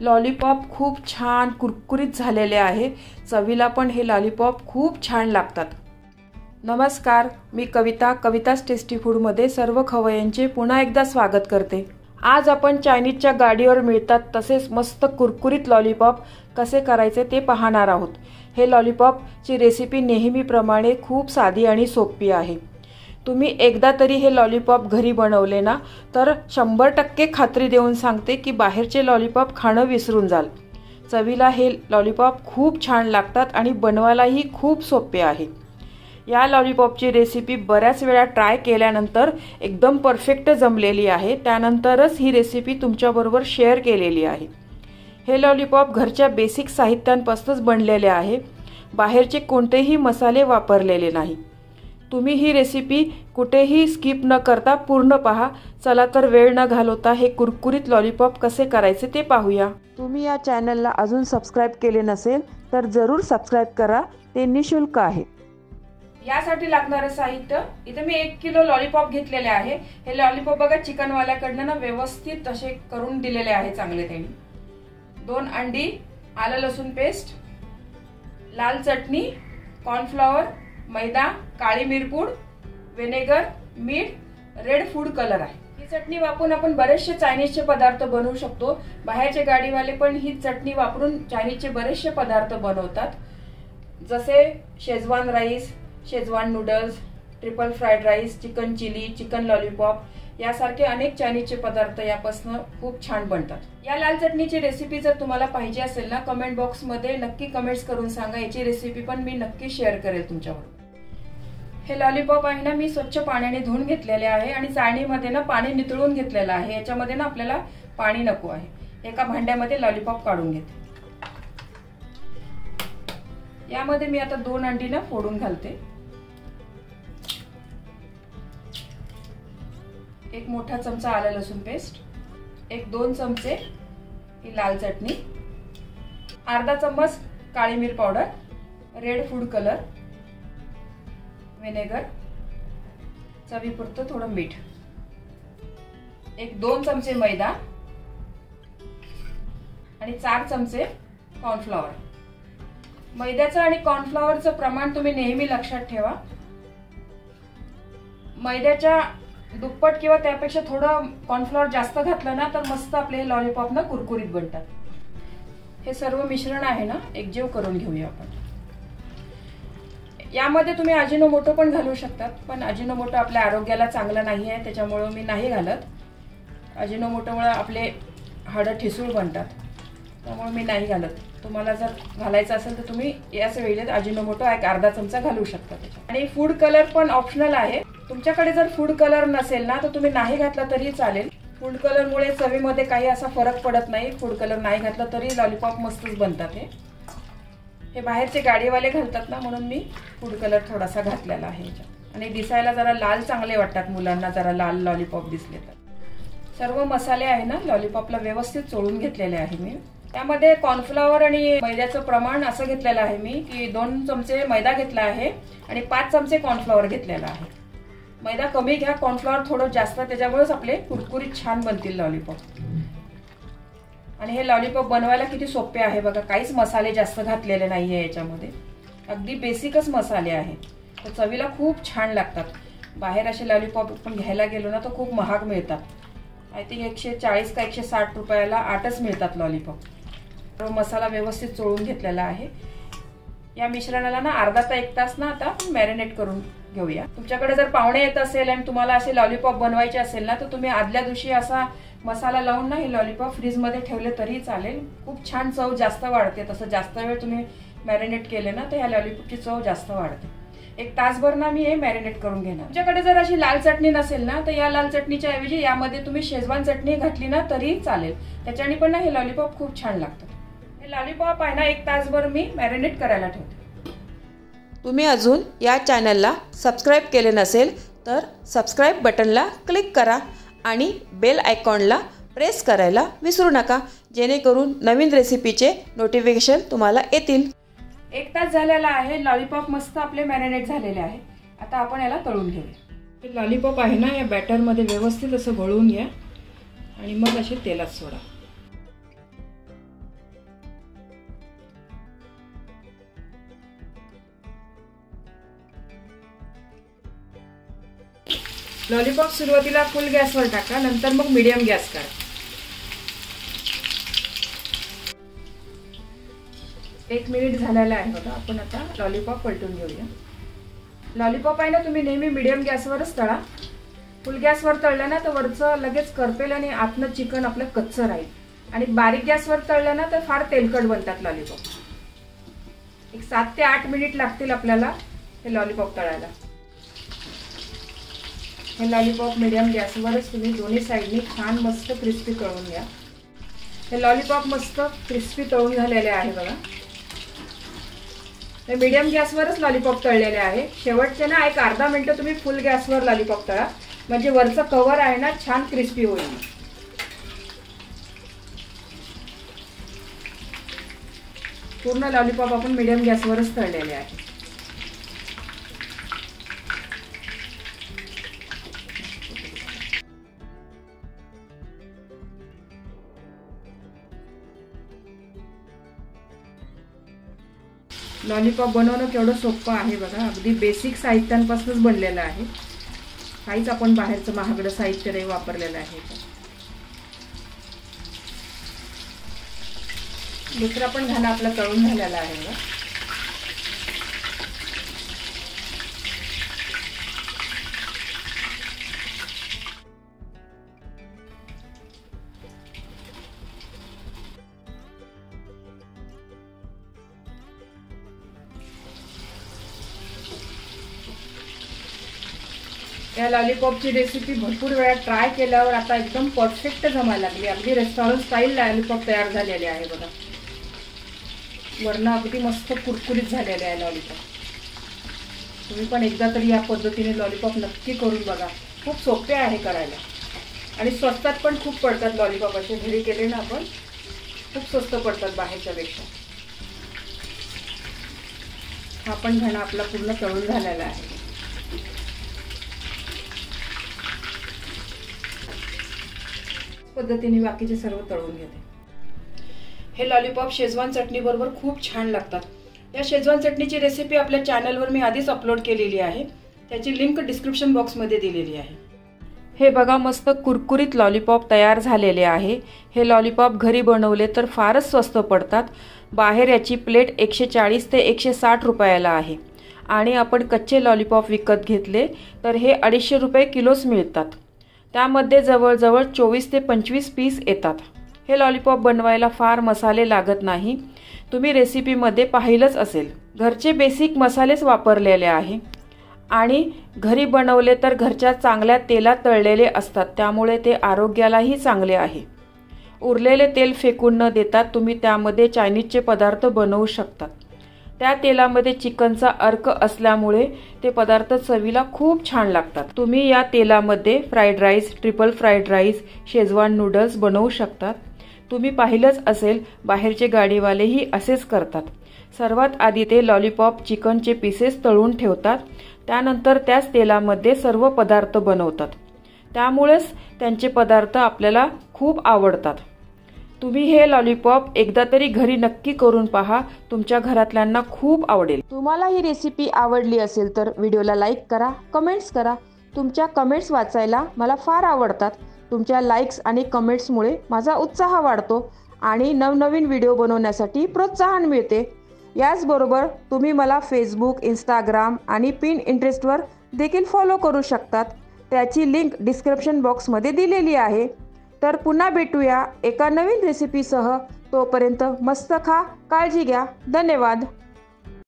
Lollipop खूप छान कुरकुरीत झालेले आहे। चवीला पण हे लॉलीपॉप खूप छान लागतात। नमस्कार, मी कविताच टेस्टी फूडमध्ये सर्व खवय्यांचे पुन्हा एकदा स्वागत करते। आज आपण चायनीजच्या गाडीवर मिळतात तसेच मस्त कुरकुरीत लॉलीपॉप कसे करायचे ते पाहणार आहोत। हे लॉलीपॉपची रेसिपी नेहमीप्रमाणे खूप साधी आणि सोपी आहे। तुम्ही एकदा तरी हे लॉलीपॉप घरी बनवले ना तर 100% खात्री देऊन सांगते की बाहेरचे लॉलीपॉप खाणं विसरून जाल। चवीला हे लॉलीपॉप खूप छान लागतात आणि बनवायलाही खूप सोपे आहे। या लॉलीपॉपची रेसिपी बऱ्याच वेळा ट्राय केल्यानंतर एकदम परफेक्ट जमलेली आहे। त्यानंतरच ही रेसिपी तुमच्याबरोबर शेअर केलेली आहे। हे लॉलीपॉप घरच्या बेसिक साहित्यांपासूनच बनलेले आहे। बाहेरचे कोणतेही मसाले वापरलेले नाही। तुम्ही ही रेसिपी कुठेही स्किप न करता पूर्ण पहा। चला तर वेळ न घालवता हे कुरकुरीत लॉलीपॉप कसे करायचे ते पाहूया। तुम्ही या चॅनलला अजून सबस्क्राइब केले नसेल तर जरूर सबस्क्राइब करा, ते निशुल्क आहे। यासाठी लागणारे साहित्य इथे मी 1 किलो लॉलीपॉप घेतलेले आहे। हे लॉलीपॉप बघा चिकन वाल्याकडनं ना व्यवस्थित असे करून दिलेले आहे चांगले त्यांनी। 2 अंडी, आलं लसूण पेस्ट, लाल चटणी, कॉर्नफ्लॉवर, मैदा, काळी मिरपूड, व्हिनेगर, मीठ, रेड फूड कलर आहे। ही चटणी वापरून आपण बरेचसे चायनीजचे पदार्थ बनवू शकतो। बाहेरचे गाडीवाले पण ही चटणी वापरून चायनीजचे बरेचसे पदार्थ बनवतात, जसे Schezwan rice, Schezwan noodles, triple fried rice, chicken chilli, chicken lollipop यासारखे अनेक चायनीजचे पदार्थ यापासून खूप छान बनतात। या लाल चटणीची रेसिपी जर तुम्हाला पाहिजे असेल ना कमेंट बॉक्स मध्ये नक्की कमेंट्स करून सांगा। याची रेसिपी पण मी नक्की शेअर करेल तुमच्याबरोबर। हे लॉलीपॉप आहे ना मी स्वच्छ पाण्याने धुवून घेतलेले आहे आणि चाळणीमध्ये ना पाणी नितळून घेतलेलं आहे। याच्यामध्ये ना आपल्याला पाणी नको आहे। एका भांड्यामध्ये लॉलीपॉप काढून घेते। यामध्ये मी आता 2 अंडी ना फोडून घालते। 1 मोठा चमचा आलं लसूण पेस्ट, 1-2 चमचे ही लाल चटणी, अर्धा चम्मच काळी मिरी powder, red food colour, vinegar, चवीपुरतं थोडं मीठ, 1-2 चमचे मैदा आणि 4 चमचे कॉर्नफ्लॉवर। मैद्याचं आणि कॉर्नफ्लॉवरचं प्रमाण तुम्ही नेहमी लक्षात ठेवा। मैद्याच्या दुप्पट किंवा त्यापेक्षा थोडं कॉर्नफ्लॉवर जास्त घातलं ना तर मस्त आपले लॉलीपॉप ना कुरकुरीत बनतात। हे सर्व मिश्रण आहे ना एकजीव करून घेऊया आपण। यामध्ये तुम्ही अजिनोमोटो पण घालू शकतात, पण अजिनोमोटो आपल्या आरोग्याला चांगला नाही आहे, त्याच्यामुळे मी नाही घालत। अजिनोमोटोमुळे आपले हाडं ठिसूळ बनतात, त्यामुळे मी नाही घालत। तुम्हाला जर घालायचं असेल तर तुम्ही याच वेळेत अजिनोमोटो 1 अर्धा चमचा घालू शकता। आणि फूड कलर पण ऑप्शनल आहे। तुमच्याकडे जर फूड कलर नसेल ना तर तुम्ही नाही घातला तरी चालेल। फूड कलरमुळे चवीमध्ये काही असा फरक पडत नाही। फूड कलर नाही घातला तरी लॉलीपॉप मस्तच बनतात। हे बाहेरचे गाडीवाले घालतात ना म्हणून मी फूड कलर थोडासा घातलेला आहे याच्यात। आणि दिसायला जरा लाल चांगले वाटतात मुलांना, जरा लाल लॉलीपॉप दिसले तर। सर्व मसाले आहे ना लॉलीपॉपला व्यवस्थित चोळून घेतलेले आहे मी। त्यामध्ये कॉर्नफ्लॉवर आणि मैद्याचं प्रमाण असं घेतलेलं आहे मी की 2 चमचे मैदा घेतला आहे आणि 5 चमचे कॉर्नफ्लॉवर घेतलेला आहे। मैदा कमी घ्या, कॉर्नफ्लॉवर थोडं जास्त, त्याच्यामुळेच आपले कुरकुरीत छान बनतील लॉलीपॉप। आणि हे लॉलीपॉप बनवायला किती सोपे आहे बघा, काहीच मसाले जास्त घातलेले नाहीये याच्यामध्ये, अगदी बेसिकच मसाले आहे, तर चवीला खूप छान लागतात। बाहेर असे लॉलीपॉप आपण घ्यायला गेलो ना तर खूप महाग मिळतात। आय थिंक 140 का 160 रुपयाला 8च मिळतात लॉलीपॉप। तर मसाला व्यवस्थित चोळून घेतलेला आहे। या मिश्रणाला ना अर्धा ते 1 तास ना आता मॅरिनेट करून घेऊया। तुमच्याकडे जर पाहुणे येत असेल आणि तुम्हाला असे लॉलीपॉप बनवायचे असेल ना तर तुम्ही आदल्या दिवशी असा मसाला लावून ना हे लॉलीपॉप फ्रीज मध्ये ठेवले तरी चालेल। खूप छान चव जास्त वाढते। तसं जास्त वेळ तुम्ही मॅरिनेट केले ना तर ह्या लॉलीपॉपची चव जास्त वाढते। 1 तासभर ना मी हे मॅरिनेट करून घेणार। तुमच्याकडे जर अशी लाल चटणी नसेल ना तर या लाल चटणीच्या ऐवजी यामध्ये तुम्ही शेजवान चटणी घातली ना तरी चालेल, त्याच्याने पण ना हे लॉलीपॉप खूप छान लागतात। हे लॉलीपॉप आहे ना 1 तासभर मी मॅरिनेट करायला ठेवते। तुम्ही अजून या चॅनलला सबस्क्राइब केले नसेल तर सबस्क्राइब बटनला क्लिक करा आणि बेल आयकॉनला प्रेस करायला विसरू नका, जेणेकरून नवीन रेसिपीचे नोटिफिकेशन तुम्हाला येतील। 1 तास झालेला आहे, लॉलीपॉप मस्त आपले मॅरिनेट झालेले आहे। आता आपण याला तळून घेऊया। हे लॉलीपॉप आहे ना या बॅटरमध्ये व्यवस्थित असं घोळवून घ्या आणि मग असे तेलात सोडा। लॉलीपॉप सुरुवातीला फुल गॅसवर टाका, नंतर मग मीडियम गॅस करा. 1 मिनिट झालेला आहे बघा. आपण आता लॉलीपॉप पलटून घेऊया. लॉलीपॉप आहे ना, तुम्ही नेहमी मीडियम गॅसवरच तळा. फुल गॅसवर तळलं ना तर वरचं लगेच करपेल आणि आतनं चिकन आपलं कच्चं राहील. आणि बारीक गॅसवर तळलं ना तर फार तेलकट बनतात लॉलीपॉप. एक 7 ते 8 मिनिट लागतील आपल्याला हे लॉलीपॉप तळायला. हे लॉलीपॉप मीडियम गॅसवरच तुम्ही दोन्ही साईडनी छान मस्त क्रिस्पी तळून घ्या. हे लॉलीपॉप मस्त क्रिस्पी तळून झालेले आहे बघा. हे मीडियम गॅसवरच लॉलीपॉप तळलेले आहे. शेवटचे ना एक अर्धा मिनिट तुम्ही फुल गॅसवर लॉलीपॉप तळा, म्हणजे वरचं कव्हर आहे ना छान क्रिस्पी होईल. पूर्ण लॉलीपॉप आपण मीडियम गॅसवरच तळलेले आहे. लॉलीपॉप बनवणं केवढं सोपं आहे बघा. अगदी बेसिक साहित्यांपासूनच बनलेलं आहे. काहीच आपण बाहेरचं महागडं साहित्य नाही वापरलेलं आहे. दुसरा पण घाना आपला तळून झालेला आहे बघा. या लॉलीपॉपची रेसिपी भरपूर वेळा ट्राय केल्यावर आता एकदम परफेक्ट जमायला लागली. अगदी रेस्टॉरंट स्टाईल लॉलीपॉप तयार झालेले आहे बघा. वरनं अगदी मस्त कुरकुरीत झालेले आहे लॉलीपॉप. तुम्ही पण एकदा तरी या पद्धतीने लॉलीपॉप नक्की करून बघा. खूप सोपे आहे करायला आणि स्वस्तात पण खूप पडतात लॉलीपॉप. असे घरी केले ना आपण खूप स्वस्त पडतात बाहेरच्या पेक्षा. हा पण घाणा आपला पूर्ण तळून झालेला आहे. पद्धतीने बाकीचे सर्व तळून घेते. हे लॉलीपॉप शेजवान चटणी बरोबर खूप छान लागतात. या शेजवान चटणीची रेसिपी आपल्या चॅनलवर मी आधीच अपलोड केलेली आहे. त्याची लिंक डिस्क्रिप्शन बॉक्समध्ये दिलेली आहे. हे बघा मस्त कुरकुरीत लॉलीपॉप तयार झालेले आहे. हे लॉलीपॉप घरी बनवले तर फारच स्वस्त पडतात. बाहेर याची प्लेट 140 ते 160 रुपयाला आहे आणि आपण कच्चे लॉलीपॉप विकत घेतले तर हे 250 रुपये किलोच मिळतात. त्यामध्ये जवळजवळ 24 ते 25 पीस येतात. हे लॉलीपॉप बनवायला फार मसाले लागत नाही. तुम्ही रेसिपीमध्ये पाहिलंच असेल. घरचे बेसिक मसालेच वापरलेले आहे आणि घरी बनवले तर घरच्या चांगल्या तेलात तळलेले असतात. त्यामुळे ते आरोग्यालाही चांगले आहे. उरलेले तेल फेकून न देता तुम्ही त्यामध्ये चायनीजचे पदार्थ बनवू शकतात. त्या तेलामध्ये चिकनचा अर्क असल्यामुळे ते पदार्थ चवीला खूप छान लागतात. तुम्ही या तेलामध्ये fried rice, triple fried rice, Schezwan noodles बनवू शकतात. तुम्ही पाहिलंच असेल बाहेरचे गाडीवालेही असेच करतात. सर्वात आधी ते लॉलीपॉप चिकनचे पीसेस तळून ठेवतात. त्यानंतर त्याच तेलामध्ये सर्व पदार्थ बनवतात. त्यामुळेच त्यांचे पदार्थ आपल्याला खूप आवडतात. तुम्ही हे लॉलीपॉप एकदा तरी घरी नक्की करून पहा. तुमच्या घरातल्यांना खूप आवडेल. तुम्हाला ही रेसिपी आवडली असेल तर व्हिडिओला लाईक करा, कमेंट्स करा. तुमच्या कमेंट्स वाचायला मला फार आवडतात. तुमच्या लाईक्स आणि कमेंट्समुळे माझा उत्साह वाढतो आणि नवनवीन व्हिडिओ बनवण्यासाठी प्रोत्साहन मिळते. याचबरोबर तुम्ही मला फेसबुक, इंस्टाग्राम आणि पिंटरेस्टवर देखील फॉलो करू शकतात. त्याची लिंक डिस्क्रिप्शन बॉक्समध्ये दिलेली आहे. तर पुन्हा भेटूया एका नवीन रेसिपीसह. तोपर्यंत मस्त खा, काळजी घ्या. धन्यवाद.